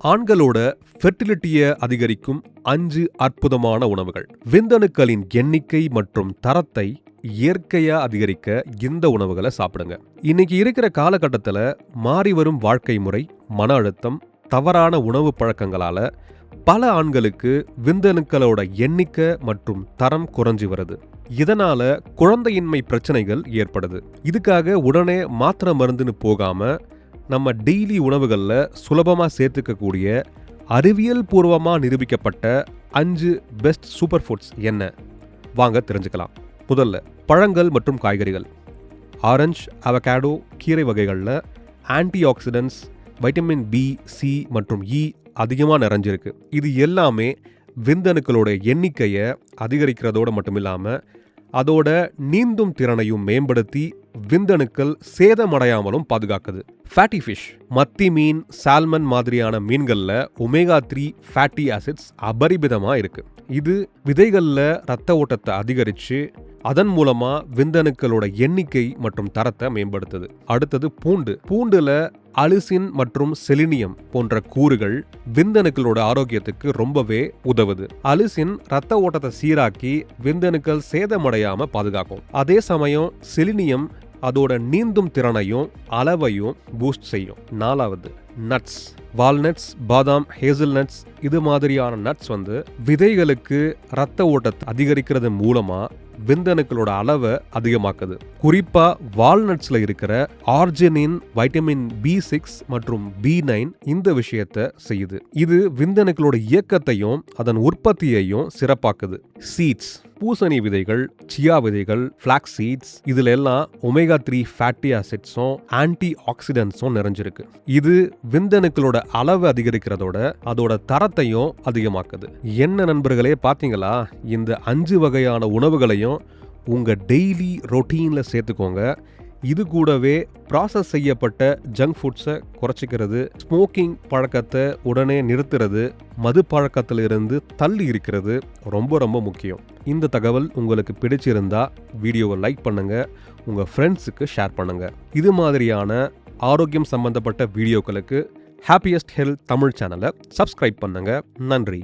ஆண்களோட ஃபெர்டிலிட்டியை அதிகரிக்கும் 5 அற்புதமான உணவுகள். விந்தணுக்களின் எண்ணிக்கை மற்றும் தரத்தை இயற்கையா அதிகரிக்க இந்த உணவுகளை சாப்பிடுங்க. இன்னைக்கு இருக்கிற காலகட்டத்தில் மாறி வரும் வாழ்க்கை முறை, மன அழுத்தம், தவறான உணவு பழக்கங்களால பல ஆண்களுக்கு விந்தணுக்களோட எண்ணிக்கை மற்றும் தரம் குறைஞ்சி வருது. இதனால குழந்தையின்மை பிரச்சனைகள் ஏற்படுது. இதுக்காக உடனே மாத்திரை மருந்துன்னு போகாம நம்ம டெய்லி உணவுகள்ல சுலபமா சேர்த்துக்கக்கூடிய அறிவியல் பூர்வமா நிரூபிக்கப்பட்ட 5 பெஸ்ட் சூப்பர் ஃபுட்ஸ் என்ன வாங்க தெரிஞ்சுக்கலாம். முதல்ல பழங்கள் மற்றும் காய்கறிகள். ஆரஞ்சு, அவகாடோ, கீரை வகைகளில் antioxidants, vitamin B, C மற்றும் இ அதிகமாக நிறைஞ்சிருக்கு. இது எல்லாமே விந்தணுக்களோட எண்ணிக்கையை அதிகரிக்கிறதோடு மட்டும் இல்லாமல் அதோட நீந்தும் திறனையும் மேம்படுத்தி விந்தணுக்கள் சேதமடையாமலும் பாதுகாக்குது. ஃபேட்டி ஃபிஷ், மத்தி மீன், சால்மன் மாதிரியான மீன்களில் ஒமேகா 3 ஃபேட்டி ஆசிட்ஸ் அபரிமிதமாக இருக்கு. இது விதைகளில் இரத்த ஓட்டத்தை அதிகரித்து அதன் மூலமா விந்தணுக்களோட எண்ணிக்கை மற்றும் தரத்தை மேம்படுத்துது. அடுத்தது பூண்டுல அலிசின் மற்றும் செலினியம் போன்ற கூறுகள் விந்தணுக்களோட ஆரோக்கியத்துக்கு ரொம்பவே உதவுது. அலிசின் ரத்த ஓட்டத்தை சீராக்கி விந்தணுக்கள் சேதமடையாம பாதுகாக்கும். அதே சமயம் செலினியம் அதோட நீந்தும் திறனையும் அளவையும் பூஸ்ட் செய்யும். 4வது நட்ஸ். வால்நட்ஸ், பாதாம், ஹேசல்நட்ஸ் இது மாதிரியான நட்ஸ் விதைகளுக்கு ரத்த ஓட்டத்தை அதிகரிக்கிறது மூலமா விந்தணுக்களோட அளவை அதிகமாக்குது. குறிப்பா வால்நட்ஸ்ல இருக்கிற ஆர்ஜினின், வைட்டமின் B6 மற்றும் B9 இந்த விஷயத்தை செய்யுது. இது விந்தணுக்களோட இயக்கத்தையும் அதன் உற்பத்தியையும் சிறப்பாக்குது. சீட்ஸ், பூசணி விதைகள், சியா விதைகள், ஃபிளாக்ஸ் சீட்ஸ் இதுல எல்லாம் ஒமேகா 3 ஃபேட்டி ஆசிட்ஸும் ஆன்டி ஆக்சிடென்ட்ஸும் நிறைஞ்சிருக்கு. இது விந்தணுக்களோட அளவு அதிகரிக்கிறதோட அதோட தரத்தையும் அதிகமாக்குது. என்ன நண்பர்களே, பாத்தீங்களா? இந்த 5 வகையான உணவுகளையும் உங்க டெய்லி ரொட்டீன்ல சேர்த்துக்கோங்க. இது கூடவே ப்ராசஸ் செய்யப்பட்ட ஜங்க் ஃபுட்ஸை குறைச்சிக்கிறது, ஸ்மோக்கிங் பழக்கத்தை உடனே நிறுத்துறது, மது பழக்கத்திலிருந்து தள்ளி இருக்கிறது ரொம்ப ரொம்ப முக்கியம். இந்த தகவல் உங்களுக்கு பிடிச்சிருந்தா வீடியோவை லைக் பண்ணுங்க, உங்க ஃப்ரெண்ட்ஸுக்கு ஷேர் பண்ணுங்க. இது மாதிரியான ஆரோக்கியம் சம்பந்தப்பட்ட வீடியோக்களுக்கு ஹாப்பியஸ்ட் ஹெல்த் தமிழ் சேனலை சப்ஸ்கிரைப் பண்ணுங்க. நன்றி.